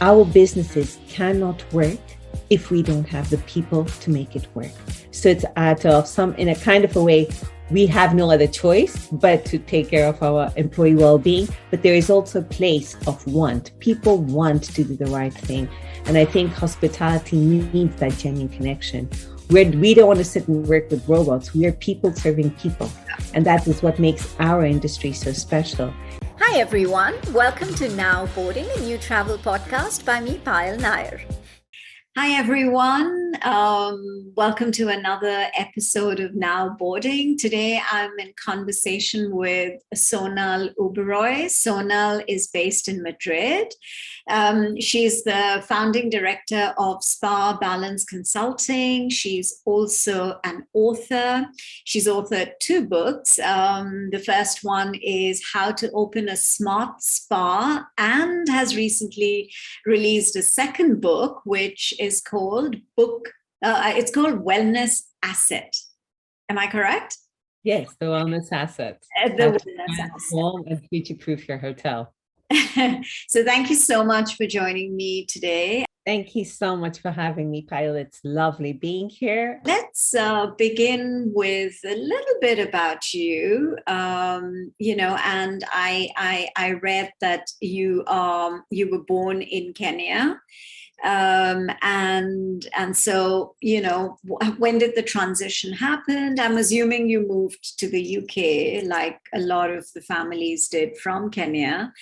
Our businesses cannot work if we don't have the people to make it work. So it's out of in a kind of a way, we have no other choice but to take care of our employee well-being. But there is also a place of want. People want to do the right thing. And I think hospitality needs that genuine connection where we don't want to sit and work with robots. We are people serving people. And that is what makes our industry so special. Hi everyone, welcome to Now Boarding, a new travel podcast by me, Payal Nair. Hi everyone, welcome to another episode of Now Boarding. Today I'm in conversation with Sonal Uberoi. Sonal is based in Madrid. She's the founding director of Spa Balance Consulting. She's also an author. She's authored 2 books. The first one is How to Open a Smart Spa, and has recently released a second book, which is called Wellness Asset. Am I correct? Yes, the wellness asset. The wellness asset. And future-proof your hotel. So thank you so much for joining me today. Thank you so much for having me, Payal. It's lovely being here. Let's begin with a little bit about you. And I read that you were born in Kenya. And so, when did the transition happen? I'm assuming you moved to the UK, like a lot of the families did from Kenya.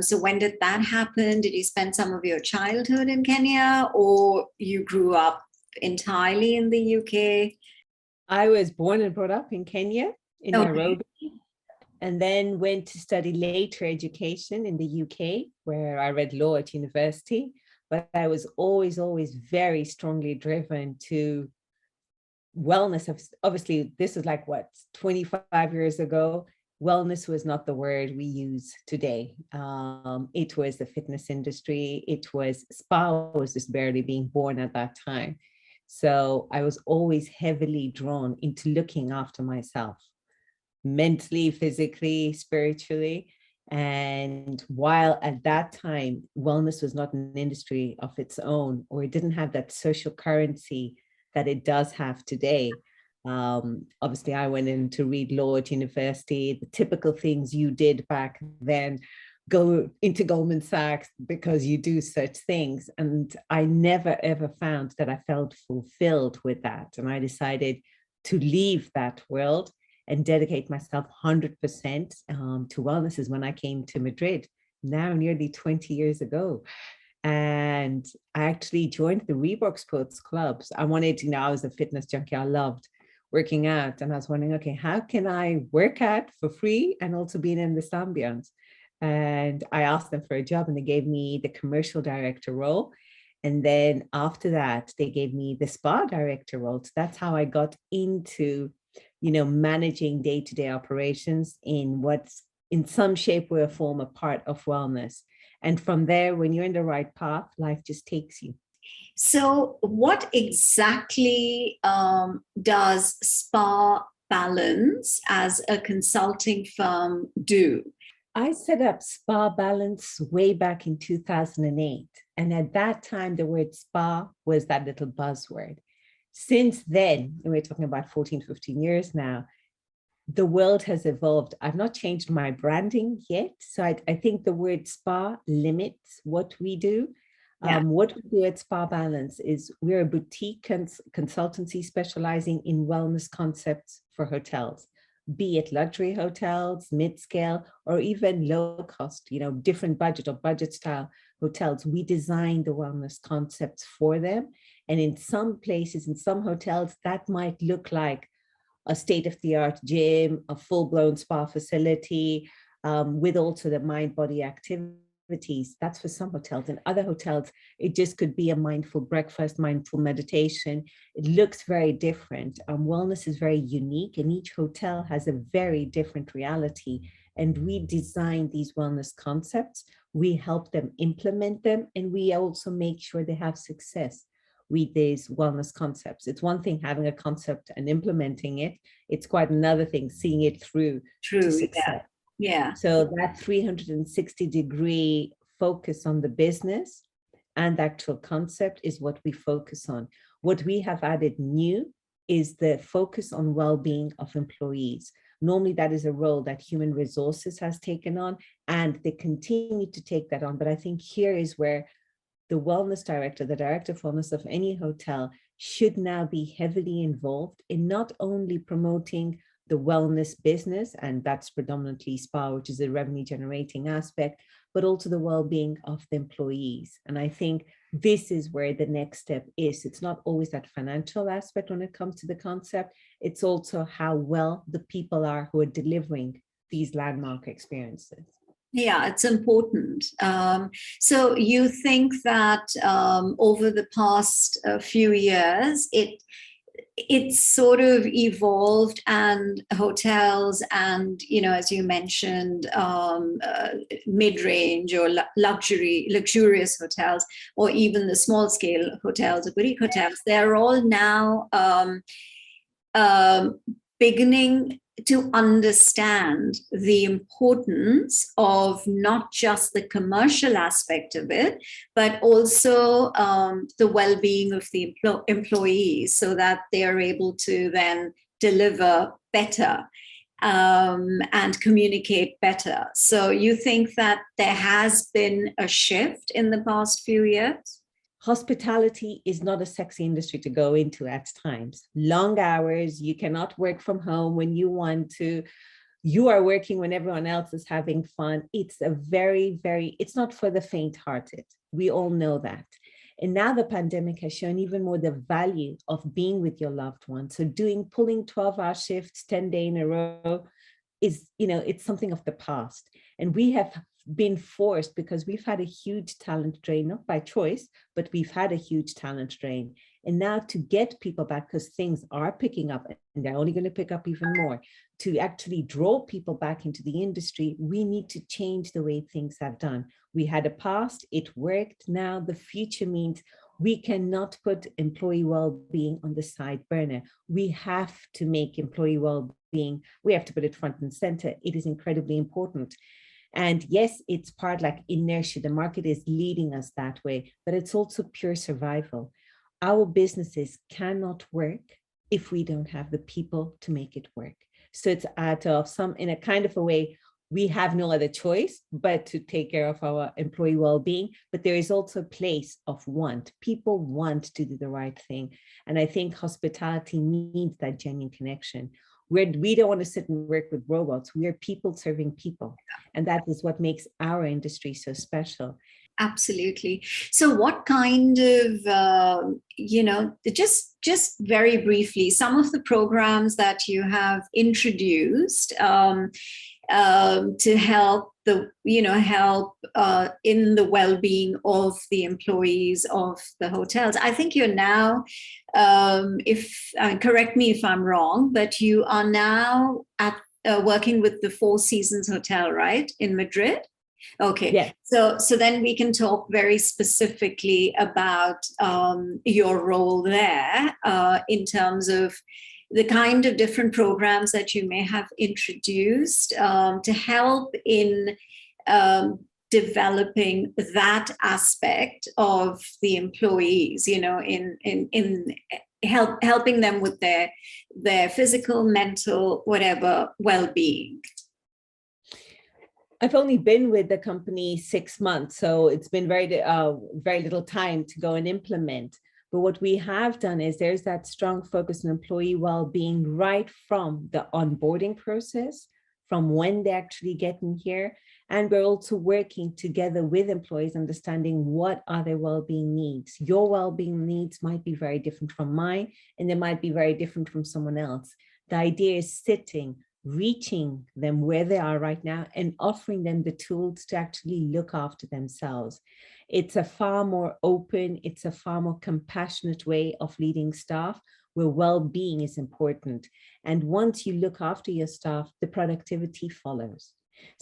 So when did that happen? Did you spend some of your childhood in Kenya, or you grew up entirely in the UK? I was born and brought up in Kenya, in Nairobi, and then went to study later education in the UK, where I read law at university. But I was always very strongly driven to wellness. Obviously, this was like 25 years ago. Wellness was not the word we use today. It was the fitness industry. It was spa was just barely being born at that time. So I was always heavily drawn into looking after myself, mentally, physically, spiritually. And while at that time, wellness was not an industry of its own, or it didn't have that social currency that it does have today. Obviously, I went in to read law at university, the typical things you did back then, go into Goldman Sachs because you do such things. And I never, ever found that I felt fulfilled with that. And I decided to leave that world and dedicate myself 100% to wellness is when I came to Madrid, now nearly 20 years ago. And I actually joined the Reebok Sports Clubs. I was a fitness junkie. I loved working out. And I was wondering, okay, how can I work out for free and also being in this ambience? And I asked them for a job and they gave me the commercial director role. And then after that, they gave me the spa director role. So that's how I got into managing day-to-day operations in what's in some shape or form a part of wellness. And from there, when you're in the right path, life just takes you. So what exactly does Spa Balance as a consulting firm do? I set up Spa Balance way back in 2008. And at that time, the word spa was that little buzzword. Since then, and we're talking about 14, 15 years now, the world has evolved. I've not changed my branding yet. So I think the word spa limits what we do. Yeah. What we do at Spa Balance is we're a boutique consultancy specializing in wellness concepts for hotels, be it luxury hotels, mid-scale, or even low cost, different budget or budget style hotels. We design the wellness concepts for them. And in some places, in some hotels, that might look like a state-of-the-art gym, a full-blown spa facility, with also the mind-body activities. That's for some hotels. In other hotels, it just could be a mindful breakfast, mindful meditation. It looks very different. Wellness is very unique, and each hotel has a very different reality. And we design these wellness concepts. We help them implement them, and we also make sure they have success with these wellness concepts. It's one thing having a concept and implementing it. It's quite another thing seeing it through to success. Yeah. So that 360-degree focus on the business and the actual concept is what we focus on. What we have added new is the focus on well-being of employees. Normally that is a role that human resources has taken on, and they continue to take that on. But I think here is where the wellness director, the director of wellness of any hotel, should now be heavily involved in not only promoting the wellness business, and that's predominantly spa, which is a revenue generating aspect, but also the well-being of the employees. And I think this is where the next step is. It's not always that financial aspect when it comes to the concept. It's also how well the people are who are delivering these landmark experiences. Yeah, it's important. So you think that over the past few years, it's sort of evolved, and hotels and, as you mentioned, mid-range or luxurious hotels, or even the small scale hotels or boutique hotels, they're all now beginning to understand the importance of not just the commercial aspect of it, but also the well-being of the employees, so that they are able to then deliver better and communicate better. So you think that there has been a shift in the past few years? Hospitality is not a sexy industry to go into at times. Long hours, you cannot work from home when you want to. You are working when everyone else is having fun. It's it's not for the faint-hearted. We all know that. And now the pandemic has shown even more the value of being with your loved ones. So pulling 12-hour shifts, 10 days in a row is, it's something of the past. And we have been forced, because we've had a huge talent drain, not by choice, but we've had a huge talent drain. And now to get people back, because things are picking up and they're only going to pick up even more, to actually draw people back into the industry, we need to change the way things have done. We had a past, it worked. Now the future means we cannot put employee well-being on the side burner. We have to make employee well-being, we have to put it front and center. It is incredibly important. And yes, it's part like inertia. The market is leading us that way, but it's also pure survival. Our businesses cannot work if we don't have the people to make it work. So it's out of in a kind of a way, we have no other choice but to take care of our employee well-being. But there is also a place of want. People want to do the right thing. And I think hospitality needs that genuine connection. We don't want to sit and work with robots. We are people serving people. And that is what makes our industry so special. Absolutely. So what kind of, just very briefly, some of the programs that you have introduced to help in the well-being of the employees of the hotels. I think you're now, correct me if I'm wrong, but you are now working with the Four Seasons Hotel, right, in Madrid? Okay. Yeah. So then we can talk very specifically about your role there in terms of the kind of different programs that you may have introduced to help in developing that aspect of the employees, in helping them with their physical, mental, whatever well-being. I've only been with the company 6 months, so it's been very little time to go and implement. But what we have done is there's that strong focus on employee well-being right from the onboarding process, from when they actually get in here. And we're also working together with employees, understanding what are their well-being needs. Your well-being needs might be very different from mine, and they might be very different from someone else. The idea is reaching them where they are right now and offering them the tools to actually look after themselves. It's a far more open, it's a far more compassionate way of leading staff, where well-being is important. And once you look after your staff, the productivity follows.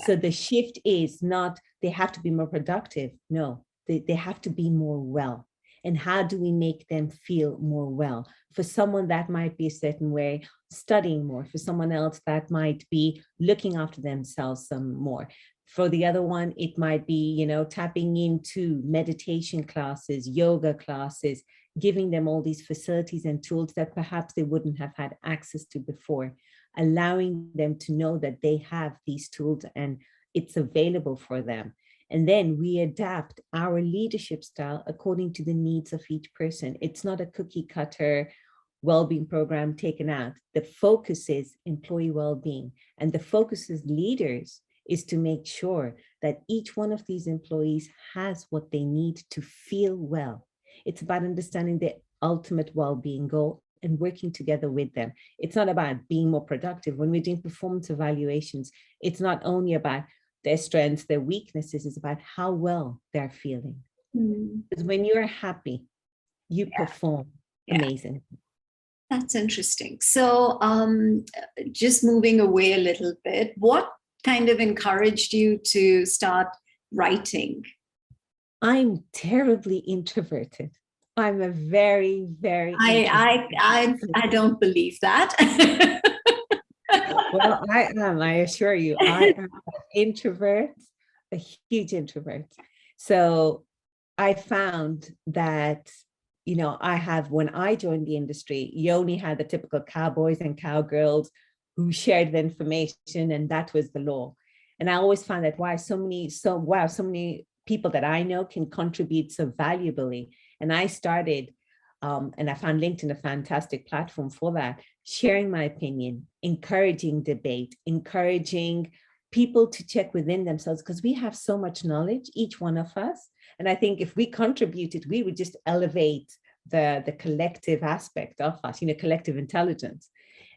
So the shift is not they have to be more productive. No, they have to be more well. And how do we make them feel more well? For someone that might be a certain way, studying more. For someone else that might be looking after themselves some more. For the other one, it might be, tapping into meditation classes, yoga classes, giving them all these facilities and tools that perhaps they wouldn't have had access to before, allowing them to know that they have these tools and it's available for them. And then we adapt our leadership style according to the needs of each person. It's not a cookie cutter well-being program taken out. The focus is employee well-being, and the focus as leaders is to make sure that each one of these employees has what they need to feel well. It's about understanding the ultimate well-being goal and working together with them. It's not about being more productive. When we're doing performance evaluations, it's not only about their strengths, their weaknesses, it's about how well they're feeling. Because when you're happy, you perform amazing. That's interesting. So just moving away a little bit, what kind of encouraged you to start writing? I'm terribly introverted. I'm a very, very I don't believe that. Well, I am, I assure you, I am an introvert, a huge introvert. So I found that, when I joined the industry, you only had the typical cowboys and cowgirls who shared the information, and that was the law. And I always found that so many people that I know can contribute so valuably. And I started, and I found LinkedIn a fantastic platform for that, sharing my opinion, encouraging debate, encouraging people to check within themselves, because we have so much knowledge, each one of us. And I think if we contributed, we would just elevate the collective aspect of us, collective intelligence.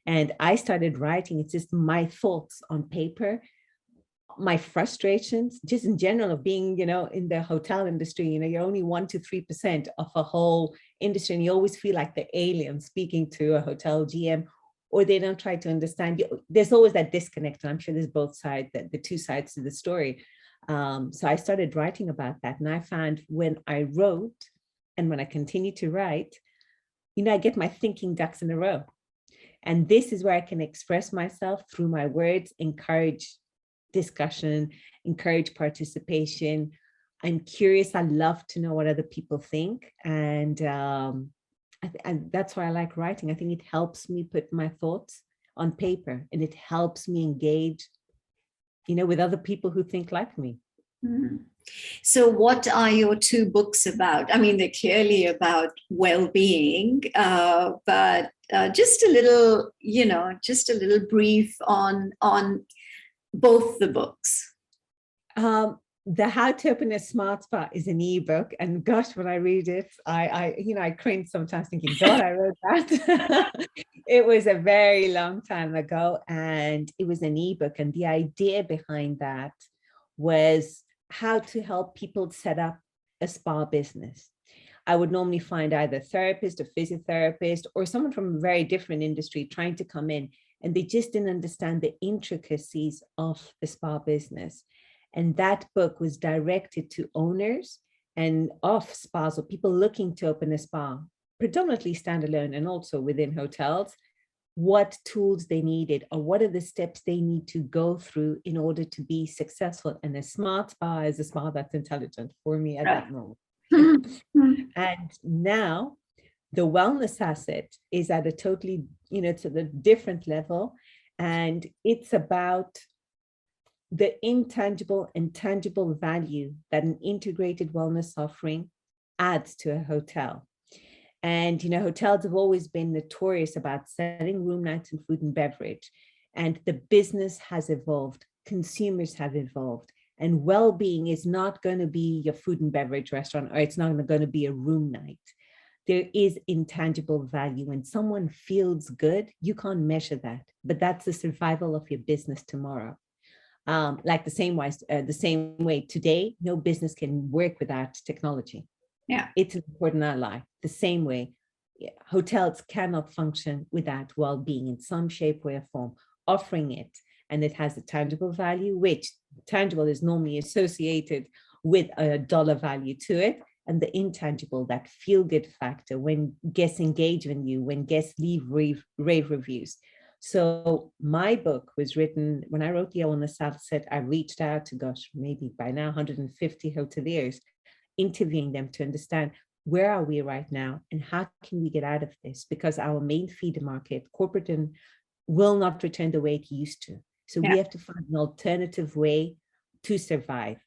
And I started writing, it's just my thoughts on paper, my frustrations, just in general of being, in the hotel industry, you're only 1% to 3% of a whole industry. And you always feel like the alien speaking to a hotel GM, or they don't try to understand you. There's always that disconnect. And I'm sure there's both sides, the two sides to the story. So I started writing about that. And I found when I wrote and when I continue to write, I get my thinking ducks in a row. And this is where I can express myself through my words, encourage discussion, encourage participation. I'm curious. I love to know what other people think. And that's why I like writing. I think it helps me put my thoughts on paper, and it helps me engage, with other people who think like me. Mm-hmm. So what are your two books about? I mean, they're clearly about well-being, but just a little, just a little brief on both the books. The How to Open a Smart Spa is an ebook, and gosh, when I read it, I cringe sometimes thinking, God, I wrote that. It was a very long time ago, and it was an ebook, and the idea behind that was how to help people set up a spa business. I would normally find either a therapist, a physiotherapist, or someone from a very different industry trying to come in, and they just didn't understand the intricacies of the spa business. And that book was directed to owners and of spas, or people looking to open a spa, predominantly standalone and also within hotels, what tools they needed, or what are the steps they need to go through in order to be successful. And a smart spa is a spa that's intelligent for me at that moment. And now the wellness asset is at a totally, it's at a different level. And it's about the intangible and tangible value that an integrated wellness offering adds to a hotel. And, hotels have always been notorious about selling room nights and food and beverage. And the business has evolved. Consumers have evolved. And well-being is not going to be your food and beverage restaurant, or it's not going to be a room night. There is intangible value. When someone feels good, you can't measure that, but that's the survival of your business tomorrow. Like the same way today, no business can work without technology. Yeah, it's an important ally. The same way, hotels cannot function without well-being in some shape, way, or form. Offering it, and it has a tangible value, which tangible is normally associated with a dollar value to it, and the intangible, that feel-good factor when guests engage with you, when guests leave rave reviews. So my book was written, when I wrote the Wellness Asset, I reached out to, gosh, maybe by now 150 hoteliers, interviewing them to understand where are we right now and how can we get out of this? Because our main feeder market, corporate, and will not return the way it used to. So we have to find an alternative way to survive.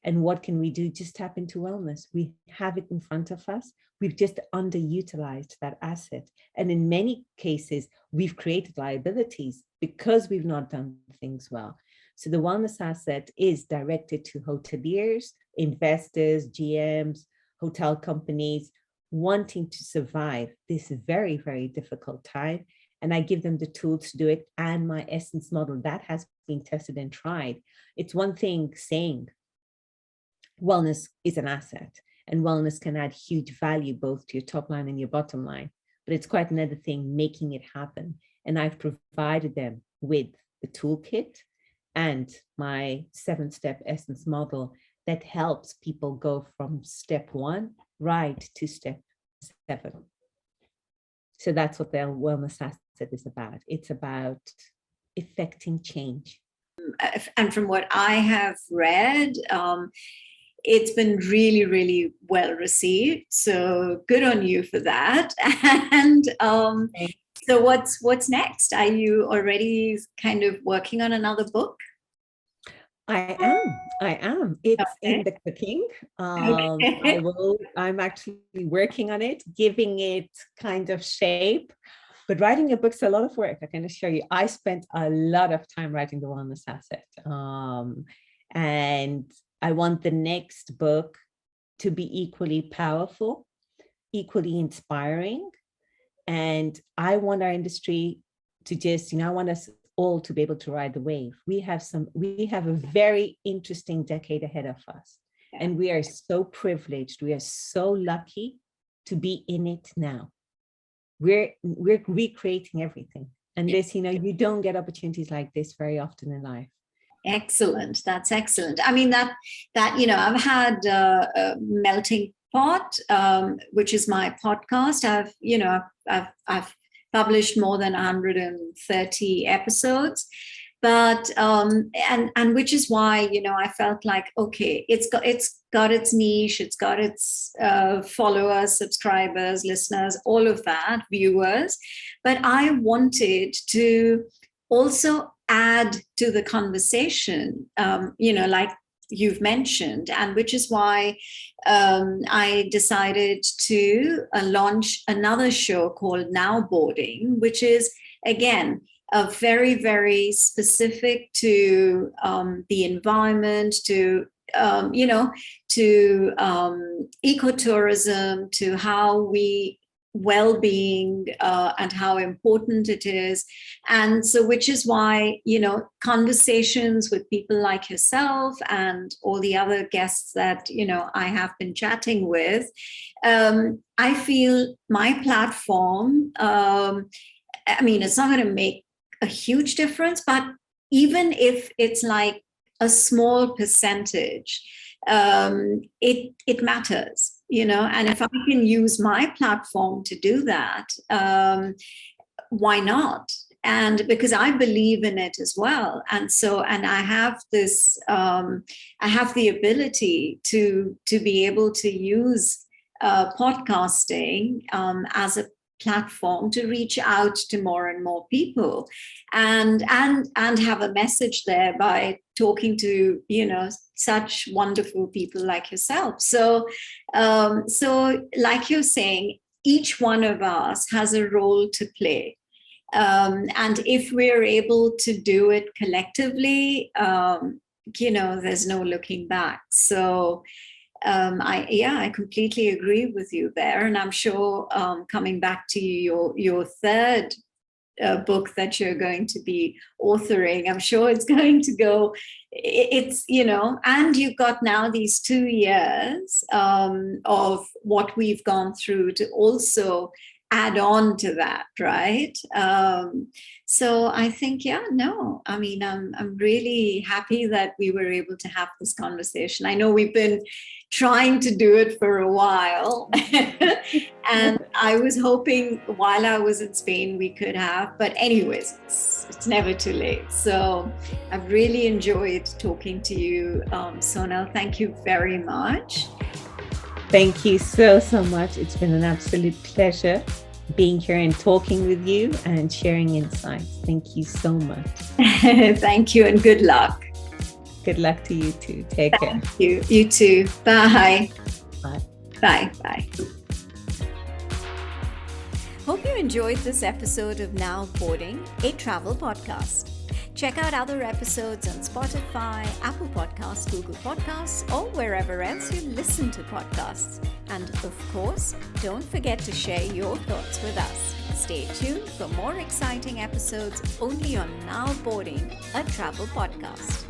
And what can we do? Just tap into wellness. We have it in front of us. We've just underutilized that asset. And in many cases, we've created liabilities because we've not done things well. So the wellness asset is directed to hoteliers, investors, GMs, hotel companies wanting to survive this very, very difficult time. And I give them the tools to do it. And my essence model that has been tested and tried. It's one thing saying wellness is an asset and wellness can add huge value both to your top line and your bottom line. But it's quite another thing making it happen. And I've provided them with the toolkit and my 7-step essence model that helps people go from step 1 right to step 7. So that's what the wellness asset is about. It's about effecting change. And from what I have read, it's been really, really well received. So good on you for that. And so what's next? Are you already kind of working on another book? I am. It's in the cooking. I'm actually working on it, giving it kind of shape. But writing a book's a lot of work. I can assure you. I spent a lot of time writing the wellness asset. And I want the next book to be equally powerful, equally inspiring. And I want our industry to just, I want us all to be able to ride the wave. We have a very interesting decade ahead of us. Yeah. And we are so privileged. We are so lucky to be in it now. We're recreating everything. And this, you don't get opportunities like this very often in life. Excellent. That's excellent. I mean, that I've had Melting Pot, which is my podcast. I've published more than 130 episodes, but and which is why I felt like, okay, it's got its niche, it's got its followers, subscribers, listeners, all of that, viewers, but I wanted to also add to the conversation, like you've mentioned, and which is why I decided to launch another show called Now Boarding, which is, again, very, very specific to the environment, to ecotourism, to how we well-being and how important it is. And so, which is why, conversations with people like yourself and all the other guests that, I have been chatting with, I feel my platform, it's not going to make a huge difference, but even if it's like a small percentage, it matters, and if I can use my platform to do that, why not? And because I believe in it as well. And so, and I have this, I have the ability to be able to use podcasting as a platform to reach out to more and more people and have a message there by talking to such wonderful people like yourself. So like you're saying, each one of us has a role to play, and if we're able to do it collectively, there's no looking back. So I completely agree with you there. And I'm sure coming back to your third book that you're going to be authoring, I'm sure it's going to go, and you've got now these 2 years of what we've gone through to also add on to that, right? So I think, I'm really happy that we were able to have this conversation. I know we've been trying to do it for a while. And I was hoping while I was in Spain we could have, but anyways, it's never too late. So I've really enjoyed talking to you, Sonal. Thank you very much. Thank you so much. It's been an absolute pleasure being here and talking with you and sharing insights. Thank you so much. Thank you and good luck. Good luck to you too. Take care. Thank you. You too. Bye. Bye. Bye. Bye. Hope you enjoyed this episode of Now Boarding, a travel podcast. Check out other episodes on Spotify, Apple Podcasts, Google Podcasts, or wherever else you listen to podcasts. And of course, don't forget to share your thoughts with us. Stay tuned for more exciting episodes only on Now Boarding, a travel podcast.